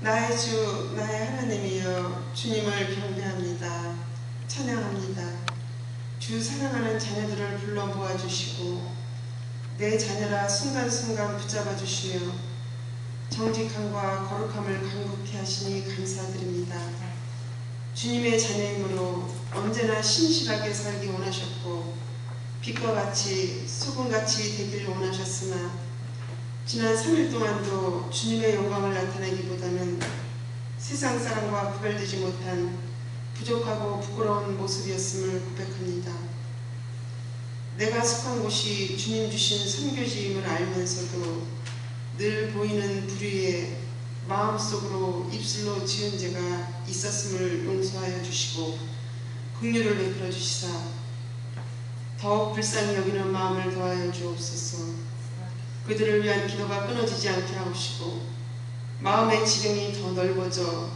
나의 주, 나의 하나님이여, 주님을 경배합니다. 찬양합니다. 주 사랑하는 자녀들을 불러 모아주시고 내 자녀라 순간순간 붙잡아 주시며 정직함과 거룩함을 간곡히 하시니 감사드립니다. 주님의 자녀이므로 언제나 신실하게 살기 원하셨고 빛과 같이 소금같이 되기를 원하셨으나 지난 3일 동안도 주님의 영광을 나타내기보다는 세상 사람과 구별되지 못한 부족하고 부끄러운 모습이었음을 고백합니다. 내가 속한 곳이 주님 주신 선교지임을 알면서도 늘 보이는 불의에 마음속으로 입술로 지은 죄가 있었음을 용서하여 주시고 긍휼을 베풀어 주시사 더욱 불쌍히 여기는 마음을 더하여 주옵소서. 그들을 위한 기도가 끊어지지 않게 하옵시고 마음의 지경이 더 넓어져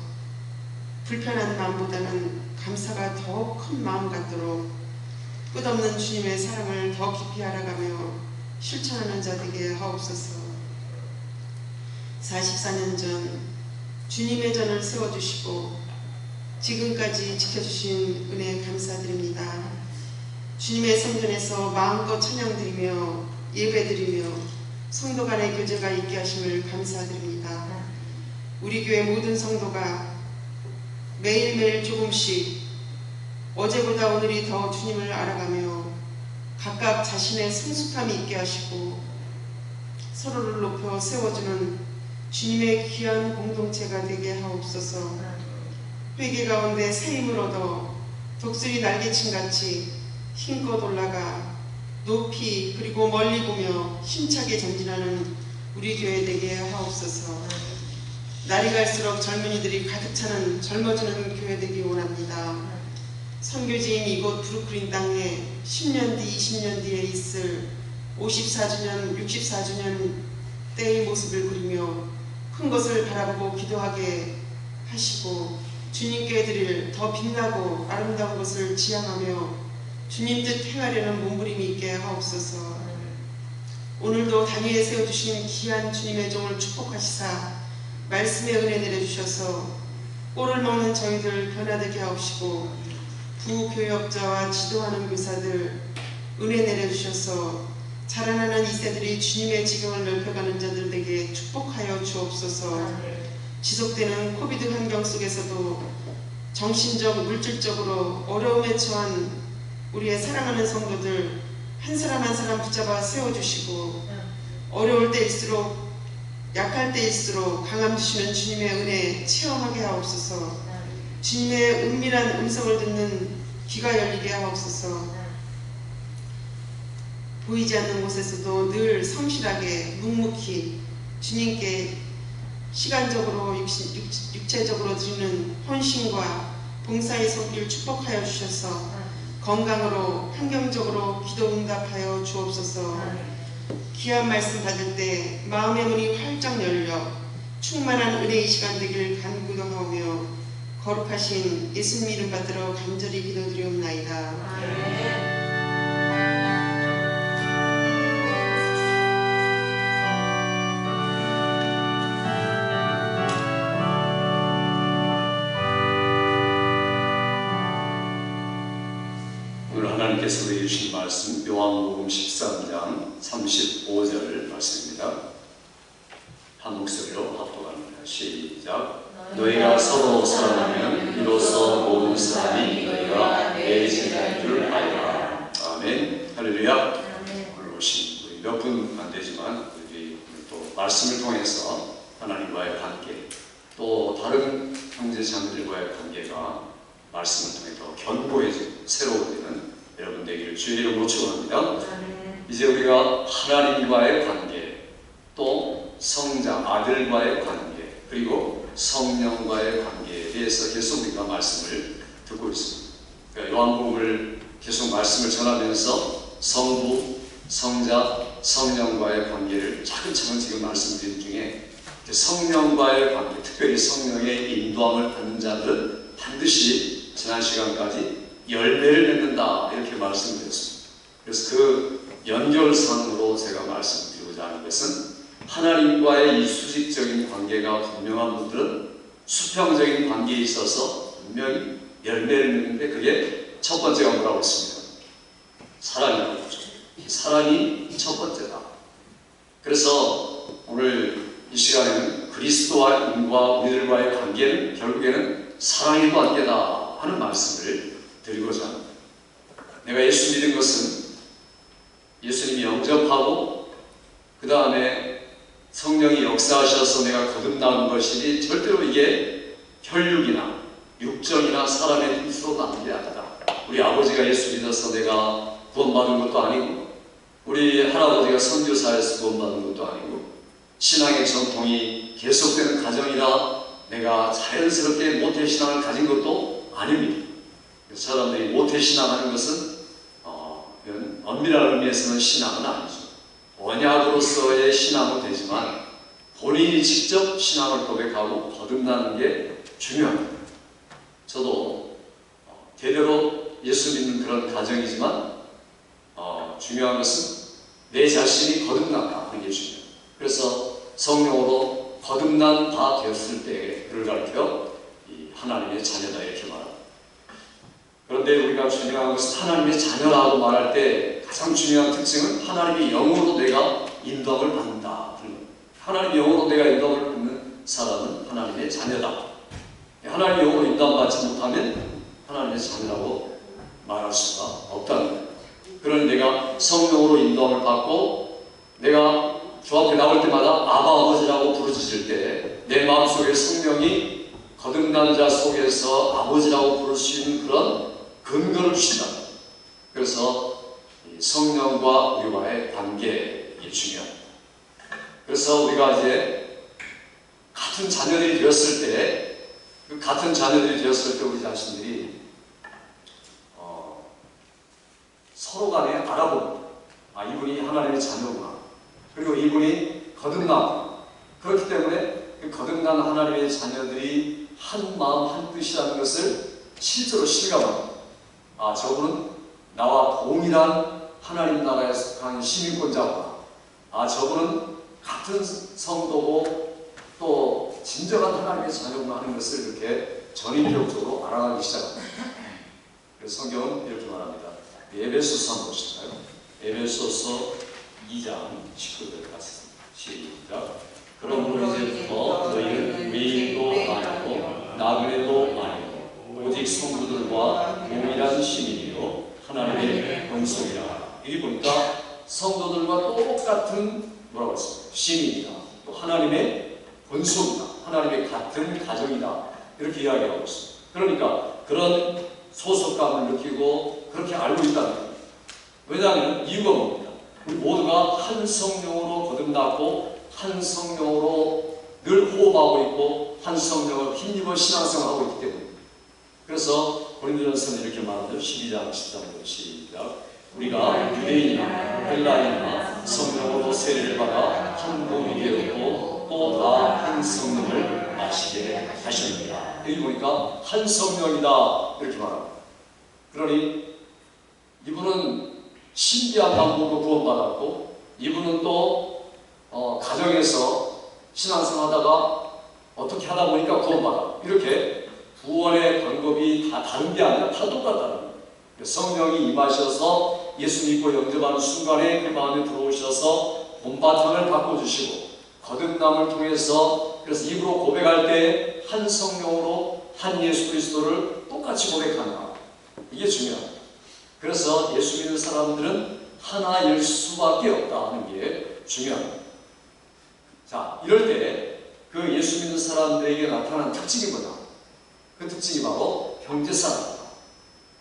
불편한 마음보다는 감사가 더욱 큰 마음 같도록 끝없는 주님의 사랑을 더 깊이 알아가며 실천하는 자 되게 하옵소서. 44년 전 주님의 전을 세워주시고 지금까지 지켜주신 은혜 감사드립니다. 주님의 성전에서 마음껏 찬양드리며 예배드리며 성도 간의 교제가 있게 하심을 감사드립니다. 우리 교회 모든 성도가 매일매일 조금씩 어제보다 오늘이 더 주님을 알아가며 각각 자신의 성숙함이 있게 하시고 서로를 높여 세워주는 주님의 귀한 공동체가 되게 하옵소서. 회개 가운데 새 힘을 얻어 독수리 날개침같이 힘껏 올라가 높이 그리고 멀리 보며 힘차게 전진하는 우리 교회 되게 하옵소서. 날이 갈수록 젊은이들이 가득 차는 젊어지는 교회 되기 원합니다. 선교지인 이곳 브루클린 땅에 10년 뒤 20년 뒤에 있을 54주년 64주년 때의 모습을 그리며 큰 것을 바라보고 기도하게 하시고 주님께 드릴 더 빛나고 아름다운 것을 지향하며 주님 뜻 행하려는 몸부림이 있게 하옵소서. 오늘도 단위에 세워주신 귀한 주님의 종을 축복하시사 말씀의 은혜 내려주셔서 꼴을 먹는 저희들 변화되게 하옵시고 부교역자와 지도하는 교사들 은혜 내려주셔서 자라나는 이세들이 주님의 지경을 넓혀가는 자들에게 축복하여 주옵소서. 지속되는 코비드 환경 속에서도 정신적, 물질적으로 어려움에 처한 우리의 사랑하는 성도들 한 사람 한 사람 붙잡아 세워주시고 어려울 때일수록 약할 때일수록 강함 주시는 주님의 은혜 체험하게 하옵소서. 주님의 은밀한 음성을 듣는 귀가 열리게 하옵소서. 보이지 않는 곳에서도 늘 성실하게 묵묵히 주님께 시간적으로 육체적으로 드리는 헌신과 봉사의 손길 축복하여 주셔서 건강으로 환경적으로 기도 응답하여 주옵소서. 귀한 말씀 받을 때 마음의 문이 활짝 열려 충만한 은혜의 시간 되길 간구하오며 거룩하신 예수님 이름 받들어 간절히 기도드리옵나이다. 아멘. 하나님께서 우리에게 주신 말씀 요한복음 13장 35절 말씀입니다. 한 목소리로 합독합니다. 시작. 너희가 서로 사랑하면 이로써 모든 사람이 너희가 내 제자인 줄 알라. 아멘. 할렐루야. 오늘 오신 우리 몇 분 안 되지만 우리 또 말씀을 통해서 하나님과의 관계 또 다른 형제 자매들과의 관계가 말씀을 통해 더 견고해지고 새로워지는 여러분 되기를 주의 이름으로 축원합니다. 이제 우리가 하나님과의 관계, 또 성자 아들과의 관계, 그리고 성령과의 관계에 대해서 계속 우리가 말씀을 듣고 있습니다. 그러니까 요한복음을 계속 말씀을 전하면서 성부, 성자, 성령과의 관계를 차근차근 지금 말씀드린 중에 성령과의 관계, 특별히 성령의 인도함을 받는 자들은 반드시 지난 시간까지 열매를 맺는다 이렇게 말씀드렸습니다. 그래서 그 연결상으로 제가 말씀드리고자 하는 것은 하나님과의 이 수직적인 관계가 분명한 분들은 수평적인 관계에 있어서 분명히 열매를 맺는데 그게 첫 번째가 뭐라고 했습니다. 사랑이라고 했죠. 사랑이 첫 번째다. 그래서 오늘 이 시간에는 그리스도와인과 우리들과의 관계는 결국에는 사랑의 관계다 하는 말씀을 드리고자 합니다. 내가 예수 믿은 것은 예수님이 영접하고 그 다음에 성령이 역사하셔서 내가 거듭나는 것이니 절대로 이게 혈육이나 육정이나 사람의 뜻으로 나는 게 아니다. 우리 아버지가 예수 믿어서 내가 구원받은 것도 아니고 우리 할아버지가 선교사에서 구원받은 것도 아니고 신앙의 전통이 계속되는 가정이라 내가 자연스럽게 모태신앙을 가진 것도 아닙니다. 사람들이 모태신앙하는 것은 엄밀한 의미에서는 신앙은 아니죠. 언약으로서의 신앙은 되지만 본인이 직접 신앙을 고백하고 거듭나는 게 중요합니다. 저도 대대로 예수 믿는 그런 가정이지만 중요한 것은 내 자신이 거듭났다 하는 게 중요해요. 그래서 성령으로 거듭난 바 되었을 때 그를 가리켜 하나님의 자녀다 이렇게 말합니다. 그런데 우리가 중요한 것은 하나님의 자녀라고 말할 때 가장 중요한 특징은 하나님의 영으로 내가 인도함을 받는다. 하나님의 영으로 내가 인도함을 받는 사람은 하나님의 자녀다. 하나님의 영으로 인도함받지 못하면 하나님의 자녀라고 말할 수가 없다는 거예요. 그런 내가 성령으로 인도함을 받고 내가 주 앞에 나올 때마다 아바 아버지라고 부르짖을 때 내 마음속에 성령이 거듭난 자 속에서 아버지라고 부를 수 있는 그런 근거를 주신다. 그래서 성령과 우리와의 관계 이게 중요합니다. 그래서 우리가 이제 같은 자녀들이 되었을 때 우리 자신들이 서로 간에 알아봅니다. 이분이 하나님의 자녀구나. 그리고 이분이 거듭나구나. 그렇기 때문에 그 거듭난 하나님의 자녀들이 한 마음 한 뜻이라는 것을 실제로 실감합니다. 저분은 나와 동일한 하나님 나라에 속한 시민권자구나. 저분은 같은 성도고 또 진정한 하나님의 자녀구나 하는 것을 이렇게 전인격적으로 알아가기 시작합니다. 그래서 성경은 이렇게 말합니다. 에베소서 한번 보실까요? 에베소서 2장 19절 같이 시작. 그러므로 이제부터 너희는 외인도 아니고 나그네도 아니고 오직 성도들과 동일한 시민이요 하나님의 권속이라. 여기 보니까 성도들과 똑같은 뭐라고 했습니까? 시민이다. 또 하나님의 권속이다. 하나님의 같은 가정이다. 이렇게 이야기하고 있습니다. 그러니까 그런 소속감을 느끼고 그렇게 알고 있다는 거예요. 왜냐하면 이유가 뭡니까? 우리 모두가 한 성령으로 거듭났고 한 성령으로 늘 호흡하고 있고 한 성령을 힘입어 신앙생활을 하고 있기 때문에. 그래서 고린도전서는 이렇게 말하죠. 12장 13절 시작. 우리가 유대인이나 헬라인이나 성령으로 세례를 받아 한 몸이 되었고 또 다 한 성령을 마시게 하십니다. 여기 보니까 한 성령이다 이렇게 말합니다. 그러니 이분은 신비한 방법으로 구원받았고 이분은 또 가정에서 신앙생활하다가 어떻게 하다 보니까 구원받아. 이렇게 구원의 방법이 다 다른 게 아니라 다 똑같다는 거예요. 성령이 임하셔서 예수 믿고 영접하는 순간에 그 마음에 들어오셔서 본바탕을 바꿔주시고 거듭남을 통해서 그래서 입으로 고백할 때 한 성령으로 한 예수 그리스도를 똑같이 고백한다. 이게 중요합니다. 그래서 예수 믿는 사람들은 하나일 수밖에 없다 하는 게 중요합니다. 자, 이럴 때 그 예수 믿는 사람들에게 나타나는 특징이 뭐냐? 그 특징이 바로 형제사랑이다.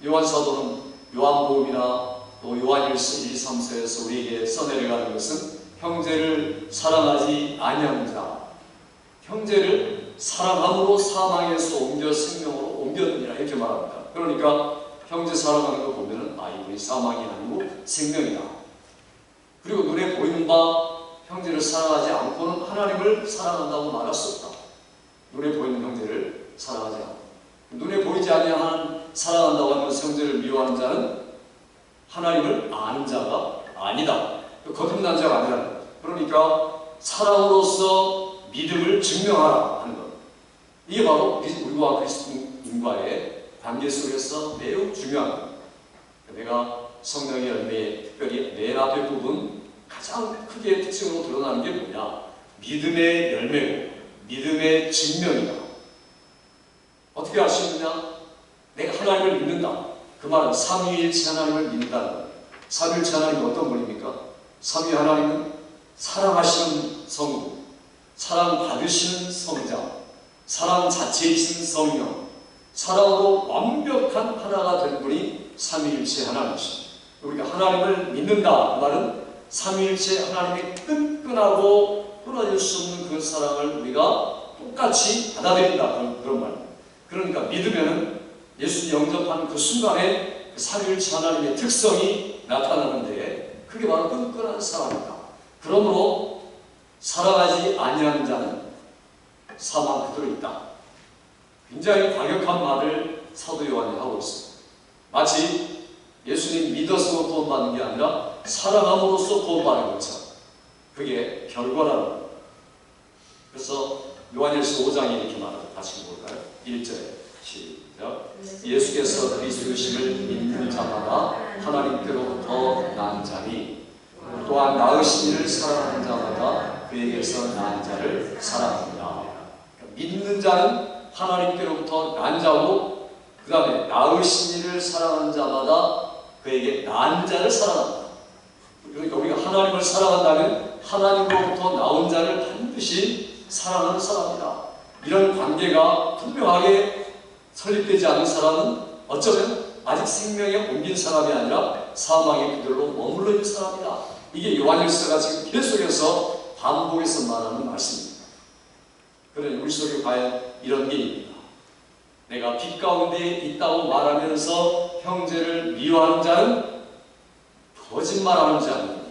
요한사도는 요한복음이나 또 요한일서 1, 2, 3서에서 우리에게 써내려가는 것은 형제를 사랑하지 아니하는 자, 형제를 사랑함으로 사망에서 옮겨 생명으로 옮겼느니라 이렇게 말합니다. 그러니까 형제 사랑하는 거 보면은 이분이 사망이 아니고 생명이다. 그리고 눈에 보이는 바 형제를 사랑하지 않고는 하나님을 사랑한다고 말할 수 없다. 눈에 보이는 형제를 사랑하지 않고 눈에 보이지 아니하는 사랑한다고 하면서 형제를 미워하는 자는 하나님을 아는 자가 아니다. 거듭난 자가 아니라. 그러니까 사랑으로서 믿음을 증명하라 하는 것. 이게 바로 우리와 그리스도인과의 관계 속에서 매우 중요한 것. 내가 성령의 열매에 특별히 맨 앞에 부분 가장 크게 특징으로 드러나는 게 뭐냐? 믿음의 열매고 믿음의 증명이다. 어떻게 알 수 있느냐? 내가 하나님을 믿는다. 그 말은 삼위일체 하나님을 믿는다는 거예요. 삼위일체 하나님은 어떤 분입니까? 삼위 하나님은 사랑하시는 성부, 사랑받으시는 성자, 사랑 자체이신 성령, 사랑으로 완벽한 하나가 된 분이 삼위일체 하나님이십니다. 우리가 하나님을 믿는다. 그 말은 삼위일체 하나님의 끈끈하고 끊어질 수 없는 그 사랑을 우리가 똑같이 받아들인다. 그런 말입니다. 그러니까 믿으면은 예수 영접하는 그 순간에 그 삼위일체 하나님의 특성이 나타나는데 그게 바로 끈끈한 사랑이다. 그러므로 사랑하지 아니하는 자는 사망 그대로 있다. 굉장히 과격한 말을 사도 요한이 하고 있습니다. 마치 예수님 믿어서 구원받는 게 아니라 사랑함으로써 구원받는 것처럼 그게 결과라는 거예요. 그래서 요한일서 5장에 이렇게 말하죠. 다시 볼까요? 1절에 시작. 예수께서 그리스도이심을 믿는 자마다 하나님께로부터 난 자니 또한 낳으신 이를 사랑하는 자마다 그에게서 난 자를 사랑합니다. 믿는 자는 하나님께로부터 난 자고 그 다음에 낳으신 이를 사랑하는 자마다 그에게 난 자를 사랑합니다. 그러니까 우리가 하나님을 사랑한다면 하나님으로부터 나온 자를 반드시 사랑하는 사람이다. 이런 관계가 분명하게 설립되지 않은 사람은 어쩌면 아직 생명에 옮긴 사람이 아니라 사망의 그대로 머물러 있는 사람이다. 이게 요한일서가 지금 계속해서 반복해서 말하는 말씀입니다. 그러니 우리 속에 과연 이런 게 있는가? 내가 빛 가운데 있다고 말하면서 형제를 미워하는 자는 거짓말하는 자는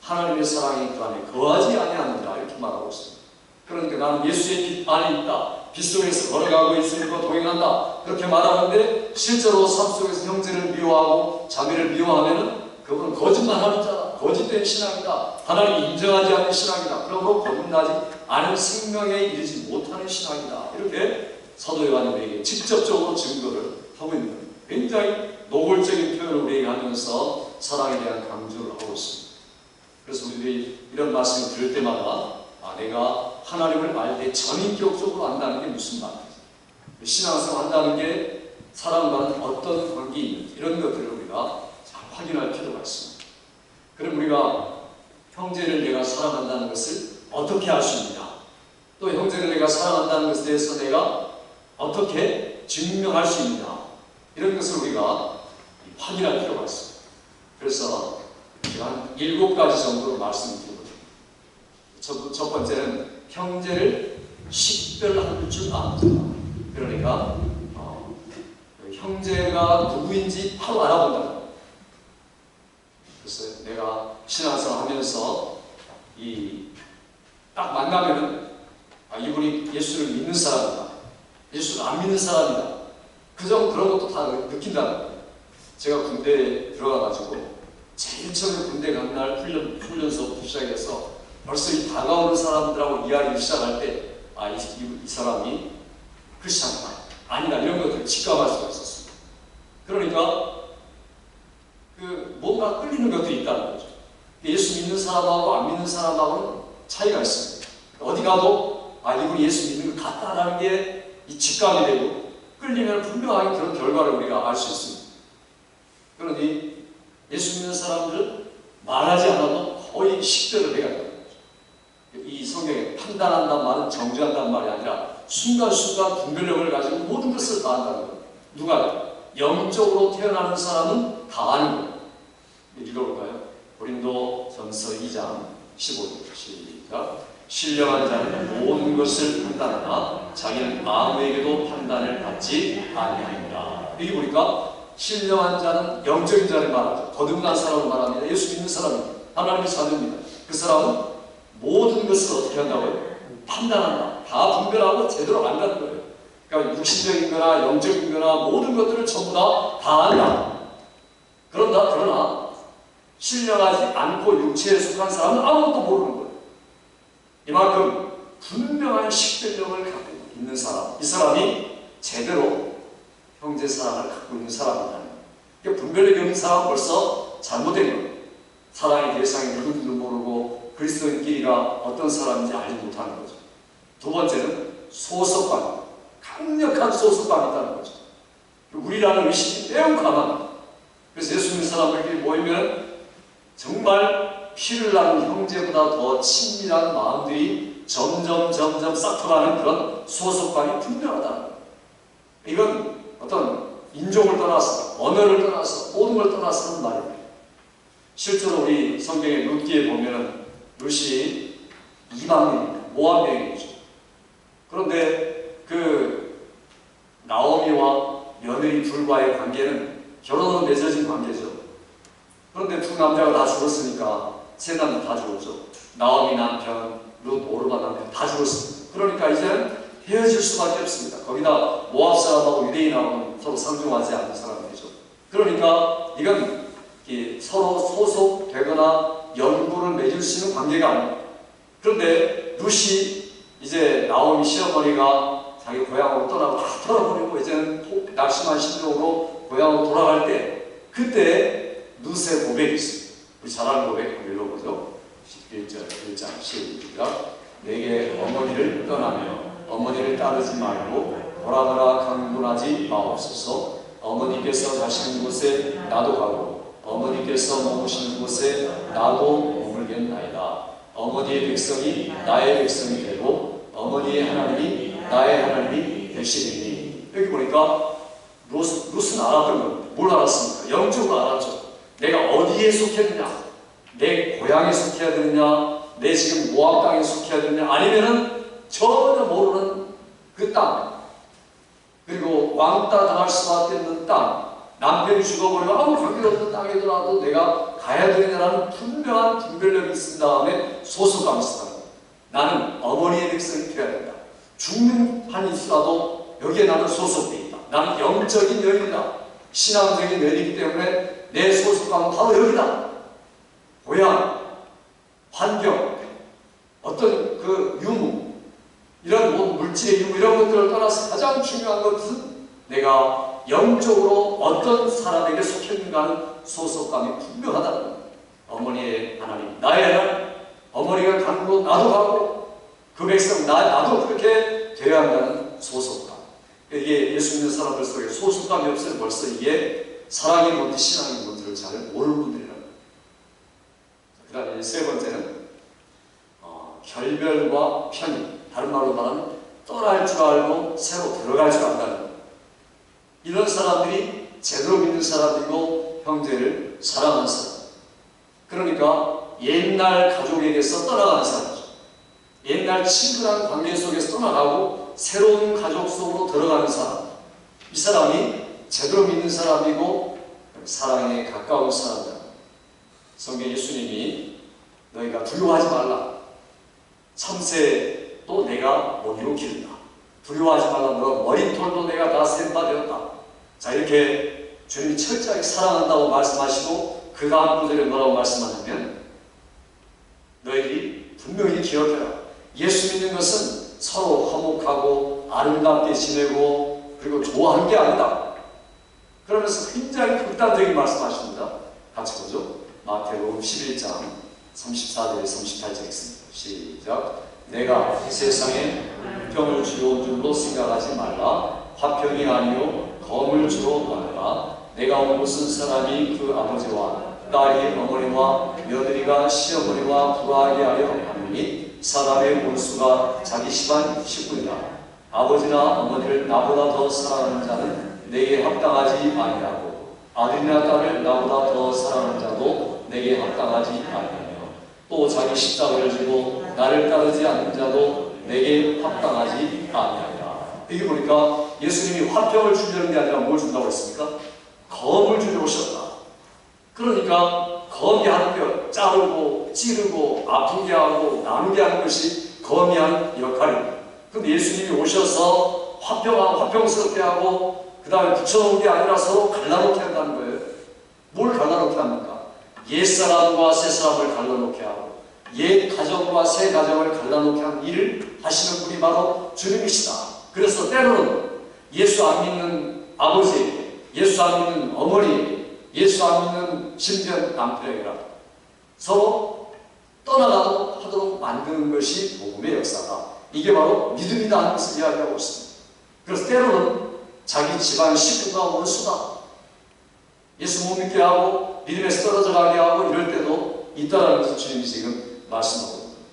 하나님의 사랑이 그 안에 거하지 아니하느니라 이렇게 말하고 있습니다. 그러니까 나는 예수의 빛 안에 있다. 빛 속에서 걸어가고 있으니까 동행한다. 그렇게 말하는데 실제로 삶 속에서 형제를 미워하고 자매를 미워하면은 그분은 거짓말하는 자다. 거짓된 신앙이다. 하나님이 인정하지 않는 신앙이다. 그러므로 거듭나지 않은 생명에 이르지 못하는 신앙이다. 이렇게 사도 요한에게 직접적으로 증거를 하고 있는 거예요. 굉장히 노골적인 표현을 우리에게 하면서 사랑에 대한 강조를 하고 있습니다. 그래서 우리들이 이런 말씀을 들을 때마다 내가 하나님을 알 때 전인격적으로 안다는 게 무슨 말이지? 신앙생활 한다는 게 사람과는 어떤 관계가 있는지 이런 것들을 우리가 잘 확인할 필요가 있습니다. 그럼 우리가 형제를 내가 사랑한다는 것을 어떻게 알 수 있느냐? 또 형제를 내가 사랑한다는 것에 대해서 내가 어떻게 증명할 수 있느냐? 이런 것을 우리가 확인할 필요가 있습니다. 그래서 제가 한 7가지 정도로 말씀드리거든요. 첫 번째는 형제를 식별할 줄 아는 자. 그러니까 형제가 누구인지 바로 알아본다. 그래서 내가 신앙생활 하면서 딱 만나면은 이분이 예수를 믿는 사람이다. 예수를 안 믿는 사람이다. 그런 것도 다 느낀다는 거예요. 제가 군대에 들어가가지고 제일 처음에 군대 간 날 훈련소부터 시작해서 벌써 이 다가오는 사람들하고 이야기를 시작할 때 이 사람이 크리스찬이다. 아니다. 이런 것들을 직감할 수가 있었습니다. 그러니까 뭔가 끌리는 것들이 있다는 거죠. 예수 믿는 사람하고 안 믿는 사람하고는 차이가 있습니다. 어디 가도 이분이 예수 믿는 것 같다라는 게 이 직감이 되고 끌리면 분명하게 그런 결과를 우리가 알 수 있습니다. 그러니 예수 믿는 사람들은 말하지 않아도 거의 식별을 해야 돼요. 이 성경에 판단한다는 말은 정죄한다는 말이 아니라 순간순간 분별력을 가지고 모든 것을 다 안다는 거예요. 누가? 영적으로 태어나는 사람은 다 아는 거예요. 읽어볼까요? 고린도전서 2장 15절 시작. 신령한 자는 모든 것을 판단하나 자기는 아무에게도 판단을 받지 아니하니라. 여기 보니까 신령한 자는 영적인 자를 말하죠. 거듭난 사람을 말합니다. 예수 믿는 사람입니다. 하나님의 자녀입니다. 그 사람은 모든 것을 어떻게 한다고요? 판단한다. 다 분별하고 제대로 안다는 거예요. 그러니까 육신적인 거나 영적인 거나 모든 것들을 전부 다 안다. 그러나 신령하지 않고 육체에 속한 사람은 아무것도 모르는 거예요. 이만큼 분명한 식별력을 갖고 있는 사람, 이 사람이 제대로 형제 사랑을 갖고 있는 사람이다. 분별력이 없는 사람은 벌써 잘못된 거예요. 사랑의 대상이 누군지도 모르고 그리스도인끼리가 어떤 사람인지 알지 못하는 거죠. 두 번째는 소속감, 강력한 소속감이 있다는 거죠. 우리라는 의식이 매우 강합니다. 그래서 예수 믿는 사람에게 모이면 정말 피를 나눈 형제보다 더 친밀한 마음들이 점점 쌓여가는 그런 소속감이 분명하다는 거예요. 이건 어떤 인종을 떠나서, 언어를 떠나서, 모든 걸 떠나서 하는 말입니다. 실제로 우리 성경의 룻기에 보면 룻이 이방인입니다. 모압 여인이죠. 그런데 그 나오미와 며느리 둘과의 관계는 결혼으로 맺어진 관계죠. 그런데 두 남자가 다 죽었으니까 세 남자 다 죽었죠. 나오미 남편, 룻 오르바 남편 다 죽었습니다. 그러니까 이제는 헤어질 수밖에 없습니다. 거기다 모압 사람하고 유대인하고는 서로 상종하지 않는 사람들이죠. 그러니까 이건 서로 소속되거나 연고를 맺을 수 있는 관계가 아닙니다. 그런데 룻이 이제 나오미 시어머니가 자기 고향으로 떠나고 다 털어버리고 이제는 낙심한 심정으로 고향으로 돌아갈 때 그때 룻의 고백이 있습니다. 우리 잘 아는 고백 한번 읽어보죠. 11절 1장 시작. 내게 어머니를 떠나며 어머니를 따르지 말고 돌아가라 강군하지 마옵소서. 어머니께서 가시는 곳에 나도 가고 어머니께서 머무시는 곳에 나도 머물겠나이다. 어머니의 백성이 나의 백성이 되고 어머니의 하나님이 나의 하나님이 되시리니. 여기 보니까 룻은 알았던 겁니다. 뭘 알았습니까? 영적으로 알았죠. 내가 어디에 속했느냐, 내 고향에 속해야 되느냐, 내 지금 모압 땅에 속해야 되느냐, 아니면은 전혀 모르는 그 땅, 그리고 왕따 당할 수밖에 없는 땅, 남편이 죽어버리면 아무 관계없는 땅이더라도 내가 가야 되느냐라는 분명한 분별력이 있은 다음에 소속감이 있었다. 나는 어머니의 백성이 되어야 된다. 죽는 한이 있어도 여기에 나는 소속되어 있다. 나는 영적인 여인이다. 신앙적인 여인이기 때문에 내 소속감은 바로 여기다. 고향, 환경, 어떤 그 유무, 이런 물질의 유무 이런 것들을 떠나서 가장 중요한 것은 내가 영적으로 어떤 사람에게 속했는가 하는 소속감이 분명하다는 겁니다. 어머니의 하나님, 나의 하나님, 어머니가 가는 곳 나도 가고 그 백성 나도 그렇게 되어야 한다는 소속감. 이게 예수 믿는 사람들 속에 소속감이 없으면 벌써 이게 사랑이 뭔지 신앙이 뭔지를 잘 모르는 분들이라는 거예요. 그 다음에 세 번째는 결별과 편입, 다른 말로 말하면 떠날 줄 알고 새로 들어갈 줄 안다는 거예요. 이런 사람들이 제대로 믿는 사람이고 형제를 사랑하는 사람. 그러니까 옛날 가족에게서 떠나가는 사람이죠. 옛날 친근한 관계 속에서 떠나가고 새로운 가족 속으로 들어가는 사람. 이 사람이 제대로 믿는 사람이고 사랑에 가까운 사람이다. 성경 예수님이 너희가 두려워하지 말라. 참새도 내가 먹이로 기른다. 두려워하지 말라. 너 머리털도 내가 다 센 바 되었다. 자, 이렇게 주님이 철저하게 사랑한다고 말씀하시고 그 다음 구절에 뭐라고 말씀하냐면 너희들이 분명히 기억해라. 예수 믿는 것은 서로 화목하고 아름답게 지내고 그리고 좋아하는 게 아니다. 그러면서 굉장히 극단적인 말씀하십니다. 같이 보죠. 마태복음 11장 34절 38절 있습니다. 시작. 내가 세상에 병을 주려온 줄로 생각하지 말라. 화평이 아니요 검을 주러 가느라. 내가 온 곳은 사람이 그 아버지와 딸이 어머니와 며느리가 시어머니와 불화하게 하려 하느니 사람의 원수가 자기 집안 식구이다. 아버지나 어머니를 나보다 더 사랑하는 자는 내게 합당하지 아니하고 아들이나 딸을 나보다 더 사랑하는 자도 내게 합당하지 아니하며 또 자기 십자가를 지고 나를 따르지 않는 자도 내게 합당하지 아니하리라. 여기 보니까 예수님이 화평을 주려는 게 아니라 뭘 준다고 했습니까? 검을 주려 오셨다. 그러니까 검이 하는 것, 자르고 찌르고 아프게 하고 나누게 하는 것이 검이 하는 역할입니다. 그런데 예수님이 오셔서 화평스럽게 하고 그 다음에 붙여놓은 게 아니라 서로 갈라놓게 한다는 거예요. 뭘 갈라놓게 합니까? 옛사람과 새사람을 갈라놓게 하고 옛 가정과 새 가정을 갈라놓게 한 일을 하시는 분이 바로 주님이시다. 그래서 때로는 예수 안 믿는 아버지에게, 예수 안 믿는 어머니에게, 예수 안 믿는 심지어 남편에게라 서로 떠나가도 하도록 만드는 것이 복음의 역사다. 이게 바로 믿음이다 하는 것을 이야기하고 있습니다. 그래서 때로는 자기 집안 식구가 원수다, 예수 못 믿게 하고 믿음에서 떨어져 가게 하고 이럴 때도 있다는 것을 주님이 지금 말씀하고 있습니다.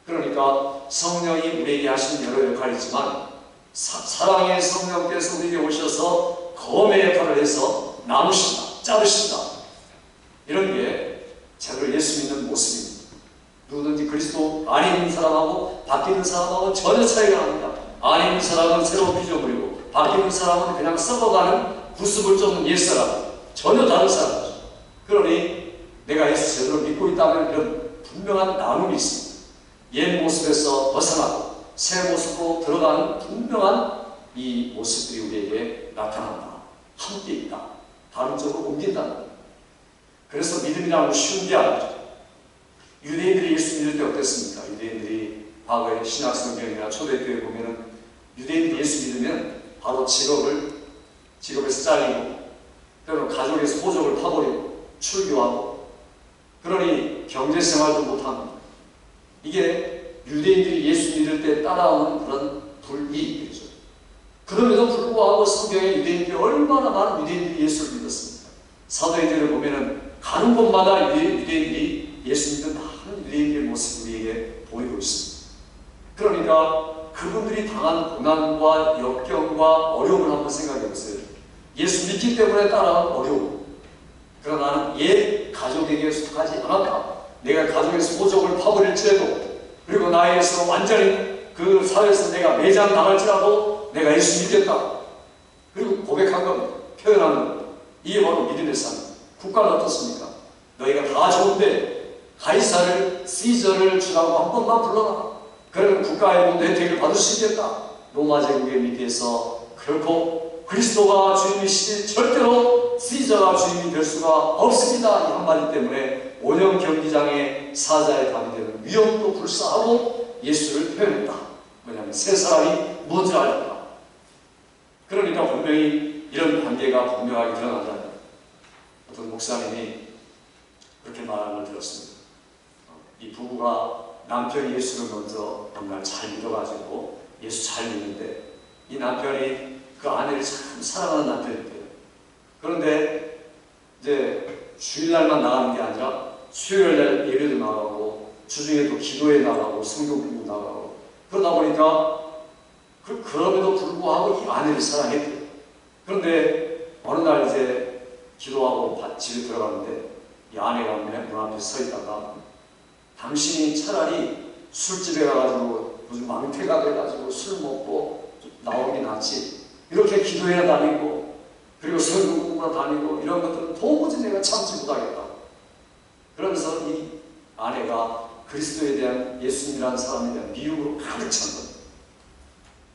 그러니까 성령이 우리에게 하신 여러 역할이 있지만 사랑의 성령께서 우리에게 오셔서 검의 역할을 해서 나누신다, 자르신다. 이런 게 제대로 예수 믿는 모습입니다. 누구든지 그리스도 안에 있는 사람하고 밖에 있는 사람하고 전혀 차이가 납니다. 안에 있는 사람은 새로 빚어버리고 밖에 있는 사람은 그냥 썩어가는 구습을 쫓는 옛사람, 전혀 다른 사람이죠. 그러니 내가 예수 제대로 믿고 있다면 이런 분명한 나눔이 있습니다. 옛 모습에서 벗어나고 새 모습으로 들어가는 분명한 이 모습들이 우리에게 나타난다. 함께 있다. 다른 쪽으로 옮긴다. 그래서 믿음이라는 쉬운 게 아니죠. 유대인들이 예수 믿을 때 어땠습니까? 유대인들이 과거에 신약성경이나 초대교회 보면은 유대인들이 예수 믿으면 바로 직업에서 잘리고 때로는 가족에서 호적을 파버리고 출교하고, 그러니 경제생활도 못합니다. 이게 유대인들이 예수 믿을 때 따라오는 그런 불이익이죠. 그럼에도 불구하고 성경에 유대인들이 얼마나 많은 유대인들이 예수를 믿었습니까? 사도행전을 보면은 가는 곳마다 유대인들이 예수 믿는 많은 유대인들의 모습이 우리에게 보이고 있습니다. 그러니까 그분들이 당한 고난과 역경과 어려움을 한번 생각해 보세요. 예수 믿기 때문에 따라온 어려움. 그러나 나는 옛 가족에게 속하지 않았다. 내가 가족에서 호적을 파버릴지라도, 그리고 나에게서 완전히 그 사회에서 내가 매장당할지라도 내가 예수 믿겠다. 그리고 고백한 겁니다. 표현하는 겁니다. 이게 바로 믿음의 삶. 국가는 어떻습니까? 너희가 다 좋은데 가이사를, 시저를 주라고 한 번만 불러라. 그러면 국가의 모든 혜택을 받을 수 있겠다. 로마 제국의 밑에서 결코 그리스도가 주님이시지 절대로 시저가 주님이 될 수가 없습니다. 이 한마디 때문에 오염 경기장의 사자의 답이 되는 위험도 불사하고 예수를 표현했다. 뭐냐면 세 사람이 뭔지 알까. 그러니까 분명히 이런 관계가 분명하게 드러난다. 어떤 목사님이 그렇게 말하는 걸 들었습니다. 이 부부가 남편이 예수를 먼저 정말 잘 믿어가지고 예수 잘 믿는데 이 남편이 그 아내를 참 사랑하는 남편인데요. 그런데 이제 주일날만 나가는 게 아니라 수요일날 예배도 나가고 주중에도 기도에 나가고 성경 공부 나가고 그러다 보니까 그럼에도 불구하고 이 아내를 사랑했대요. 그런데 어느 날 이제 기도하고 집에 들어갔는데 이 아내가 문 앞에 서 있다가 당신이 차라리 술집에 가가지고 무슨 망태가 돼가지고 술 먹고 나오는 게 낫지. 이렇게 기도해 다니고 그리고 성경 공부나 다니고 이런 것들은 도무지 내가 참지 못하겠다. 그러면서 이 아내가 그리스도에 대한 예수님이라는 사람에 대한 미움으로 가득 찬 겁니다.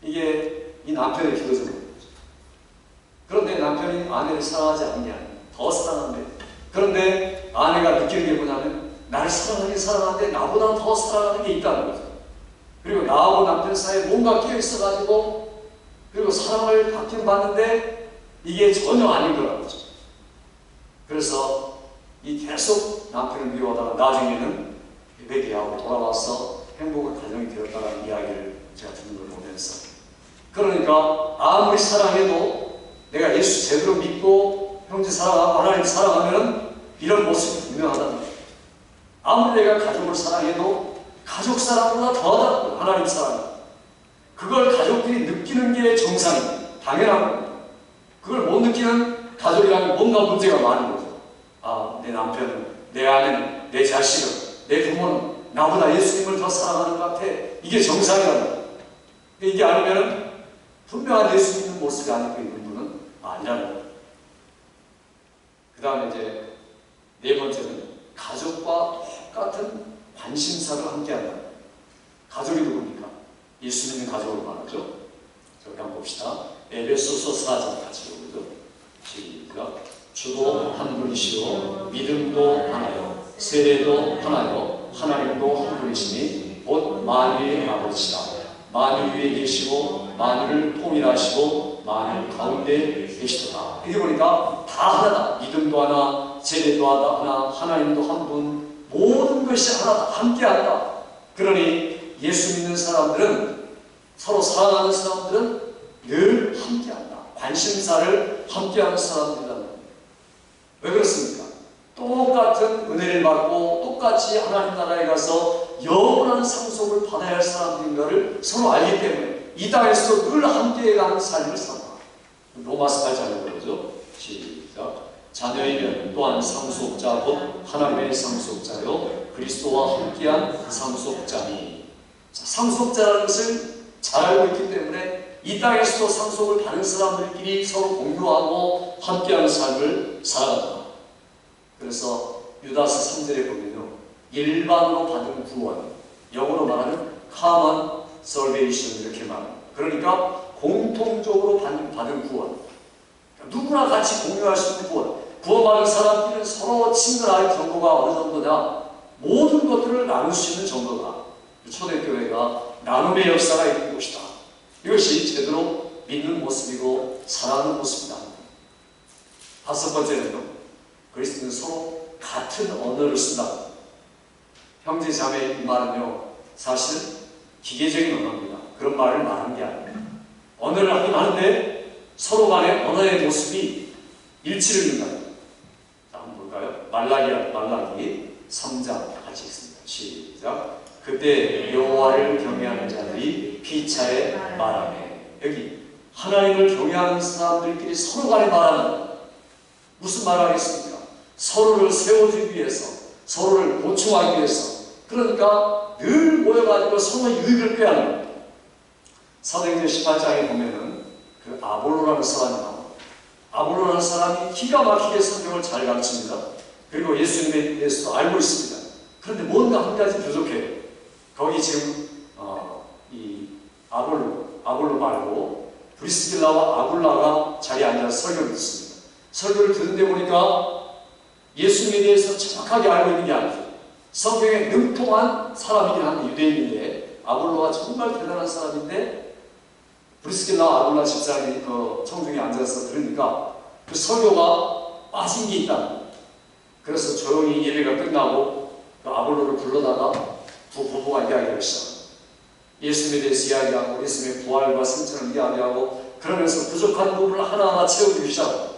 이게 이 남편의 기도 제목이죠. 그런데 남편이 아내를 사랑하지 않냐? 더 사랑한대. 그런데 아내가 느끼는 게 뭐냐면 나를 사랑하는데 나보다 더 사랑하는 게 있다는 거죠. 그리고 나하고 남편 사이에 뭔가 끼어 있어가지고 그리고 사랑을 받긴 받는데 이게 전혀 아닌 거라는 거죠. 그래서 이 계속 남편을 미워하다가 나중에는 회개하고 돌아와서 행복한 가정이 되었다는 이야기를 제가 듣는 걸 보면서, 그러니까 아무리 사랑해도 내가 예수 제대로 믿고 형제 사랑하고 하나님 사랑하면 이런 모습이 분명하다는 거예요. 아무리 내가 가족을 사랑해도 가족 사랑보다 더하다는 거예요. 하나님 사랑. 그걸 가족들이 느끼는 게 정상입니다. 당연한 겁니다. 그걸 못 느끼는 가족이라면 뭔가 문제가 많은 거죠. 아, 내 남편은, 내 아내는, 내 자식은, 내 부모는 나보다 예수님을 더 사랑하는 것 같아. 이게 정상이라는 거예요. 이게 아니면 분명한 예수 믿는 모습이 아니고 있는 분은 아니라는 거예요. 그 다음에 이제 네 번째는 가족과 똑같은 관심사를 함께한다. 가족이 누굽니까? 예수 믿는 가족으로 말하죠. 저기 한번 봅시다. 에베소서 4장 같이 보죠. 시작. 주도 한 분이시요 믿음도 하나요 세례도 하나요 하나님도 한 분이시니 곧 만유의 아버지시라. 만유 위에 계시고 만유를 통일하시고 만유 가운데 계시도다. 여기 보니까 다 하나다. 믿음도 하나, 제례도 하나, 하나님도 한 분, 모든 것이 하나다. 함께한다. 그러니 예수 믿는 사람들은, 서로 사랑하는 사람들은 늘 함께한다. 관심사를 함께하는 사람들이란 말이에요. 왜 그렇습니까? 똑같은 은혜를 받고 똑같이 하나님 나라에 가서 영원한 상속을 받아야 할 사람들인가를 서로 알기 때문에 이 땅에서도 늘 함께가는 삶을 산다. 로마서 8장에 그러죠. 시작. 자녀이면 또한 상속자 곧 하나님의 상속자요 그리스도와 함께한 상속자니. 자, 상속자라는 것을 잘 알고 있기 때문에 이 땅에서도 상속을 받은 사람들끼리 서로 공유하고 함께하는 삶을 살아간다. 그래서 유다서 3절에 보면요, 일반으로 받은 구원, 영어로 말하는 common salvation 이렇게 말합니다. 그러니까 공통적으로 받은 구원, 누구나 같이 공유할 수 있는 구원. 구원받은 사람들은 서로 친근할 정도가 어느 정도냐, 모든 것들을 나눌 수 있는 정도가 초대교회가 나눔의 역사가 있는 곳이다. 이것이 제대로 믿는 모습이고 사랑하는 모습이다. 다섯 번째는요, 그리스도는 서로 같은 언어를 쓴다. 형제 자매 이 말은요, 사실 기계적인 언어입니다. 그런 말을 말하는 게 아닙니다. 언어를 하긴 하는데 서로 간의 언어의 모습이 일치를 이룬다. 자, 한번 볼까요? 말라기 3장 같이 읽습니다. 시작. 그때 여호와를 경외하는 자들이 피차에 말하네. 여기 하나님을 경외하는 사람들끼리 서로 간에 말하는, 무슨 말을 하겠습니까? 서로를 세워주기 위해서, 서로를 보충하기 위해서, 그러니까 늘 모여가지고 서로 유익을 꾀하는 거예요. 사도행전 18장에 보면은 그 아볼로라는 사람이 나와요. 아볼로라는 사람이 기가 막히게 성경을 잘 가르칩니다. 그리고 예수님에 대해서도 알고 있습니다. 그런데 뭔가 한 가지 부족해요. 거기 지금 이 아볼로 말고 브리스길라와 아굴라가 자리에 앉아서 설교를 듣습니다. 설교를 듣는데 보니까 예수님에 대해서 정확하게 알고 있는 게 아니죠. 성경에 능통한 사람이긴 한데, 유대인인데, 아볼로가 정말 대단한 사람인데, 브리스길라와 아굴라 집사님이 그 청중에 앉아서 들으니까 그 설교가 빠진 게 있다. 그래서 조용히 예배가 끝나고 그 아볼로를 불러다가 두 부부가 이야기를 시작합니다. 예수님에 대해서 이야기하고 예수님의 부활과 승천을 이야기하고 그러면서 부족한 부분을 하나하나 채워주기 시작합니다.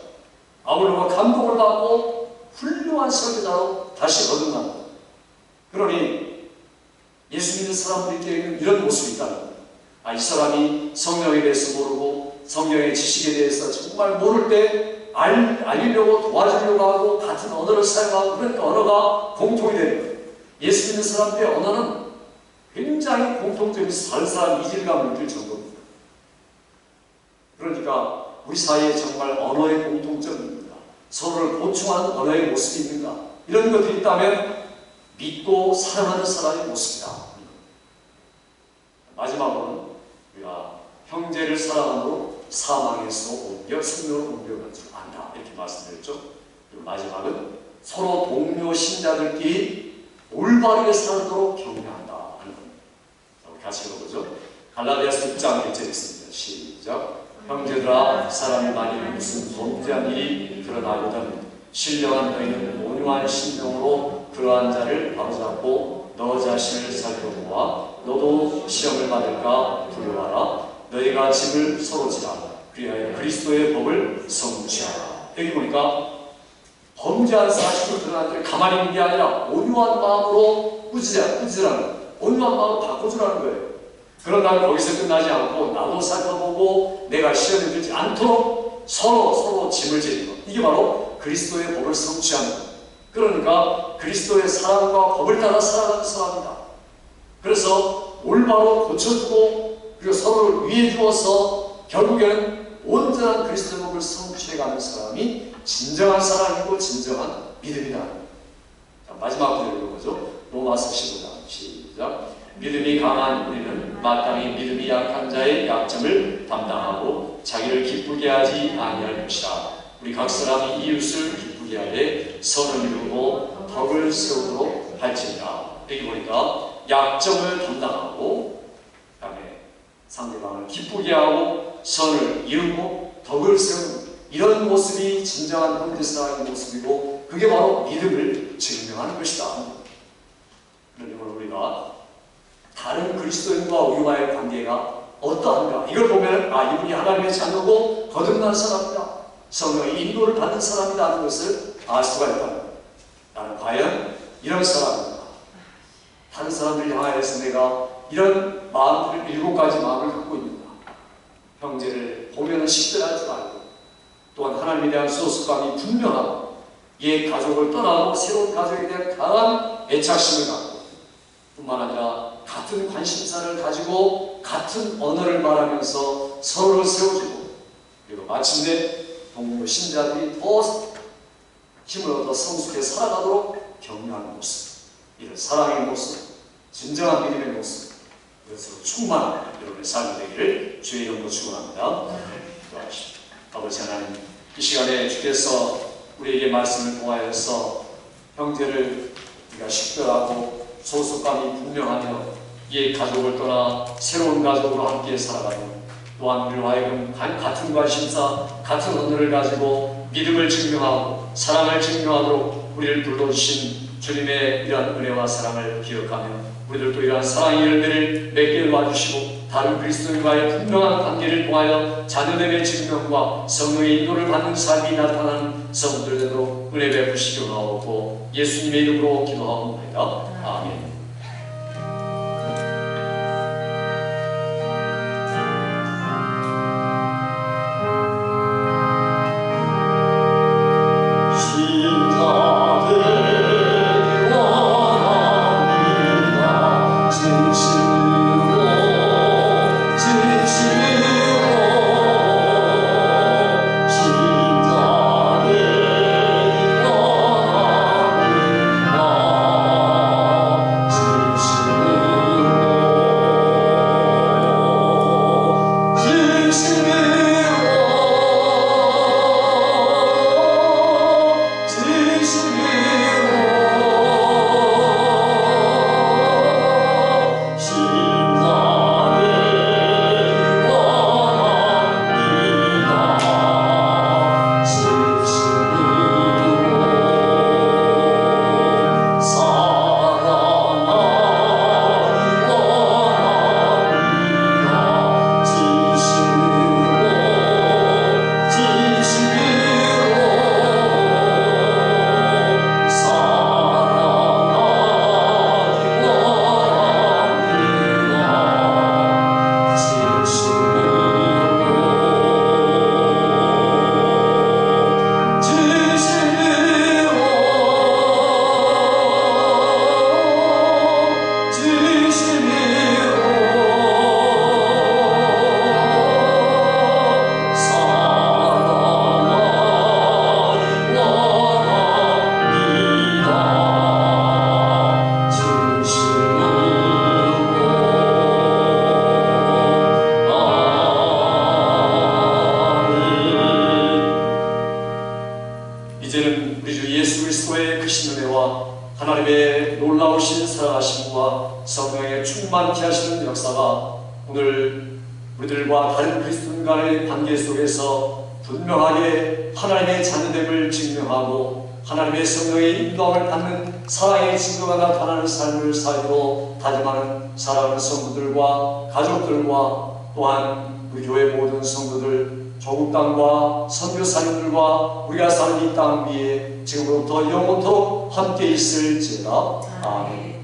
아볼로가 감동을 받고 훌륭한 설교자로 다시 거듭난다. 그러니 예수 믿는 사람들에게는 이런 모습이 있다는 거예요. 아, 이 사람이 성경에 대해서 모르고 성경의 지식에 대해서 정말 모를 때 알리려고 도와주려고 하고 같은 언어를 사용하고, 그러니까 언어가 공통이 되는 거예요. 예수 믿는 사람들의 언어는 굉장히 공통점이 있어 다른 사람 이질감을 느낄 정도입니다. 그러니까 우리 사이에 정말 언어의 공통점이 있는가, 서로를 보충하는 언어의 모습이 있는가, 이런 것들이 있다면 믿고 사랑하는 사람의 모습이다. 마지막으로는 우리가 형제를 사랑함으로 사망에서 옮겨 생명으로 옮겨갈 줄 안다, 이렇게 말씀드렸죠. 그리고 마지막은 서로 동료 신자들끼리 올바르게 살도록 격려한다 하는 겁니다. 우리 같이 읽어보죠. 갈라디아서 6장 1절 있습니다. 시작. 형제들아, 사람이 만일 무슨 범죄한 일이 드러나거든 신령한 너희는 온유한 심령으로 그러한 자를 바로잡고 너 자신을 살펴보아 너도 시험을 받을까 두려워하라. 너희가 짐을 서로 지라. 그리하여 그리스도의 법을 성취하라. 여기 보니까 범죄한 사실이 드러난 데 가만히 있는 게 아니라 온유한 마음으로 꾸짖으라는, 온유한 마음을 바꿔주라는 거예요. 그런 다음에 거기서 끝나지 않고 나도 살펴보고 내가 시험에 들지 않도록 서로 짐을 지는 것, 이게 바로 그리스도의 법을 성취하는 것. 그러니까 그리스도의 사랑과 법을 따라 살아가는 사람이다. 그래서 올바로 고쳐주고 그리고 서로를 위해 주어서 결국에는 온전한 그리스도의 법을 성취해가는 사람이 진정한 사랑이고 진정한 믿음이다. 자, 마지막 구절 읽어보죠. 로마서 15장 시작. 믿음이 강한 우리는 마땅히 믿음이 약한 자의 약점을 담당하고 자기를 기쁘게 하지 아니할 것이다. 우리 각 사람이 이웃을 기쁘게 하되 선을 이루고 덕을 세우도록 할지니라. 여기 보니까 약점을 담당하고, 그 다음에 상대방을 기쁘게 하고 선을 이루고 덕을 세우는 이런 모습이 진정한 현대사의 모습이고, 그게 바로 믿음을 증명하는 것이다. 그러니 우리가 다른 그리스도인과 우리와의 관계가 어떠한가, 이걸 보면 이분이 하나님의 자녀고 거듭난 사람이다, 성령의 인도를 받는 사람이다 하는 것을 알 수가 있다. 나는 과연 이런 사람인가? 다른 사람들 향하여서 내가 이런 마음을 7가지 마음을 갖고 있는가? 형제를 보면은 식별할 줄 알고, 또한 하나님에 대한 소속감이 분명하고, 옛 가족을 떠나고 새로운 가족에 대한 강한 애착심을 갖고, 뿐만 아니라 같은 관심사를 가지고 같은 언어를 말하면서 서로를 세워주고, 그리고 마침내 동료 신자들이 더 힘을 얻어 성숙해 살아가도록 격려하는 모습, 이런 사랑의 모습, 진정한 믿음의 모습, 이것으로 충만한 여러분의 삶이 되기를 주의 이름으로 축원합니다. 기도하십시오. 아버지 하나님, 이 시간에 주께서 우리에게 말씀을 통하여서 형제를 우리가 식별하고 소속감이 분명하며 옛 가족을 떠나 새로운 가족으로 함께 살아가는, 또한 우리로 하여금 같은 관심사, 같은 언어를 가지고 믿음을 증명하고 사랑을 증명하도록 우리를 불러주신 주님의 이러한 은혜와 사랑을 기억하며, 우리들도 이러한 사랑의 열매를 맺게 도와주시고, 다른 그리스도인과의 분명한 관계를 통하여 자녀됨의 증명과 성령의 인도를 받는 삶이 나타나는 성도들에게도 은혜 베푸시기 원하옵고, 예수님의 이름으로 기도하옵나이다. 아멘. 이제는 우리 주 예수 그리스도의 크신 은혜와 하나님의 놀라우신 사랑하심과 성령의 충만케 하시는 역사가 오늘 우리들과 다른 그리스도인 간의 관계 속에서 분명하게 하나님의 자녀됨을 증명하고 하나님의 성령의 인도함을 받는 사랑의 증거가 나타나는 삶을 살기로 다짐하는 사랑하는 성도들과 가족들과 또한 우리 교회 모든 성도들, 조국 땅과 선교사님들과 우리가 사는 이 땅 위에 지금부터 영원토록 함께 있을지어다. 아멘.